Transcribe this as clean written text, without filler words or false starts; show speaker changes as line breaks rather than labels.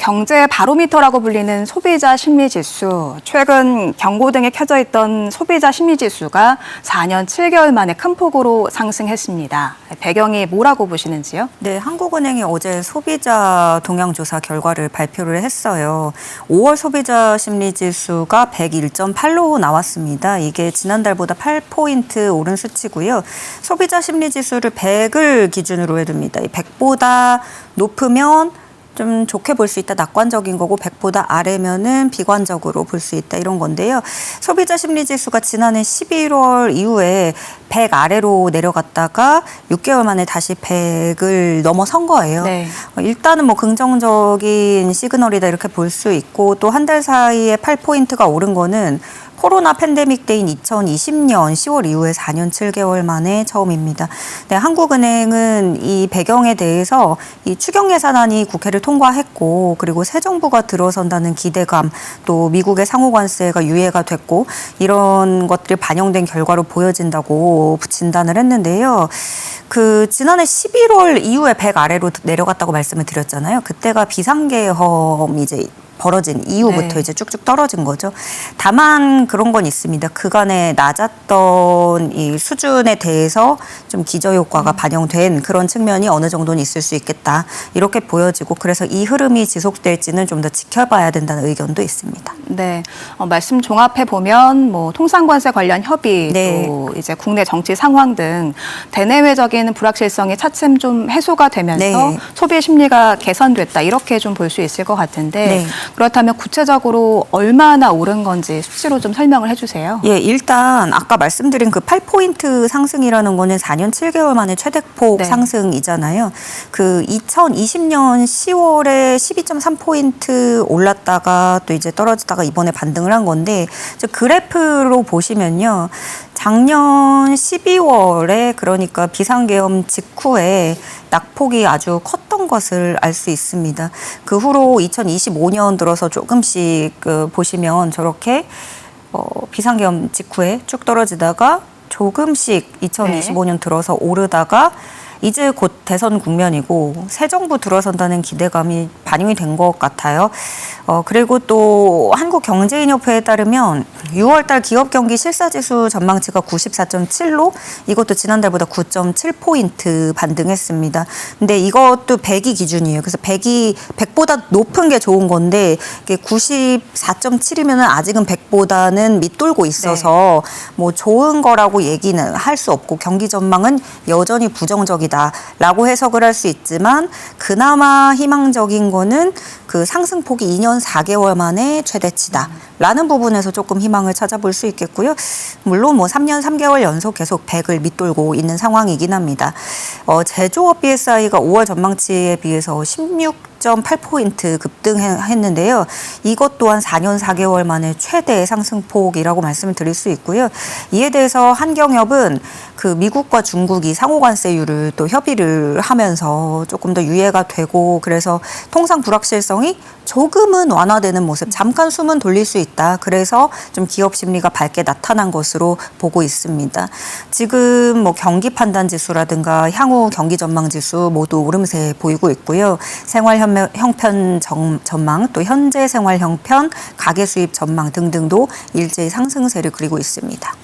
경제 바로미터라고 불리는 소비자 심리지수, 최근 경고등에 켜져 있던 소비자 심리지수가 4년 7개월 만에 큰 폭으로 상승했습니다. 배경이 뭐라고 보시는지요?
네, 한국은행이 어제 소비자 동향조사 결과를 발표를 했어요. 5월 소비자 심리지수가 101.8로 나왔습니다. 이게 지난달보다 8포인트 오른 수치고요. 소비자 심리지수를 100을 기준으로 해둡니다. 100보다 높으면 좀 좋게 볼 수 있다, 낙관적인 거고 100보다 아래면은 비관적으로 볼 수 있다, 이런 건데요. 소비자 심리지수가 지난해 11월 이후에 100 아래로 내려갔다가 6개월 만에 다시 100을 넘어선 거예요. 네. 일단은 뭐 긍정적인 시그널이다 이렇게 볼 수 있고, 또 한 달 사이에 8포인트가 오른 거는 코로나 팬데믹 때인 2020년 10월 이후에 4년 7개월 만에 처음입니다. 네, 한국은행은 이 배경에 대해서 이 추경 예산안이 국회를 통과했고, 그리고 새 정부가 들어선다는 기대감, 또 미국의 상호 관세가 유예가 됐고, 이런 것들이 반영된 결과로 보여진다고 진단을 했는데요. 지난해 11월 이후에 100 아래로 내려갔다고 말씀을 드렸잖아요. 그때가 비상계엄 이제 벌어진 이후부터 이제 쭉쭉 떨어진 거죠. 다만 그런 건 있습니다. 그간에 낮았던 이 수준에 대해서 좀 기저효과가 반영된 그런 측면이 어느 정도는 있을 수 있겠다, 이렇게 보여지고, 그래서 이 흐름이 지속될지는 좀 더 지켜봐야 된다는 의견도 있습니다.
네, 말씀 종합해 보면 뭐 통상관세 관련 협의, 또 이제 국내 정치 상황 등 대내외적인 불확실성이 차츰 좀 해소가 되면서 소비 심리가 개선됐다, 이렇게 좀 볼 수 있을 것 같은데. 그렇다면 구체적으로 얼마나 오른 건지 수치로 좀 설명을 해주세요.
예, 일단 아까 말씀드린 그 8포인트 상승이라는 거는 4년 7개월 만에 최대폭 상승이잖아요. 2020년 10월에 12.3포인트 올랐다가 또 이제 떨어지다가 이번에 반등을 한 건데, 그래프로 보시면요. 작년 12월에, 그러니까 비상계엄 직후에 낙폭이 아주 컸던 것을 알 수 있습니다. 그 후로 2025년 들어서 조금씩 보시면 저렇게 비상계엄 직후에 쭉 떨어지다가 조금씩 2025년 들어서 오르다가 이제 곧 대선 국면이고 새 정부 들어선다는 기대감이 반영이 된 것 같아요. 그리고 또 한국경제인협회에 따르면 6월달 기업경기 실사지수 전망치가 94.7로 이것도 지난달보다 9.7포인트 반등했습니다. 근데 이것도 100이 기준이에요. 그래서 100보다 높은 게 좋은 건데, 이게 94.7이면 아직은 100보다는 밑돌고 있어서 뭐 좋은 거라고 얘기는 할 수 없고, 경기 전망은 여전히 부정적이다 라고 해석을 할 수 있지만, 그나마 희망적인 거는 상승폭이 2년 4개월 만에 최대치다 라는 부분에서 조금 희망을 찾아볼 수 있겠고요. 물론 뭐 3년 3개월 연속 계속 100을 밑돌고 있는 상황이긴 합니다. 제조업 BSI가 5월 전망치에 비해서 16.8포인트 급등했는데요. 이것 또한 4년 4개월 만에 최대 상승폭이라고 말씀을 드릴 수 있고요. 이에 대해서 한경협은 미국과 중국이 상호관세율을 또 협의를 하면서 조금 더 유예가 되고, 그래서 통상 불확실성이 조금은 완화되는 모습, 잠깐 숨은 돌릴 수 있다. 그래서 좀 기업 심리가 밝게 나타난 것으로 보고 있습니다. 지금 뭐 경기 판단 지수라든가 향후 경기 전망 지수 모두 오름세 보이고 있고요. 생활 형편 전망, 또 현재 생활 형편, 가계 수입 전망 등등도 일제히 상승세를 그리고 있습니다.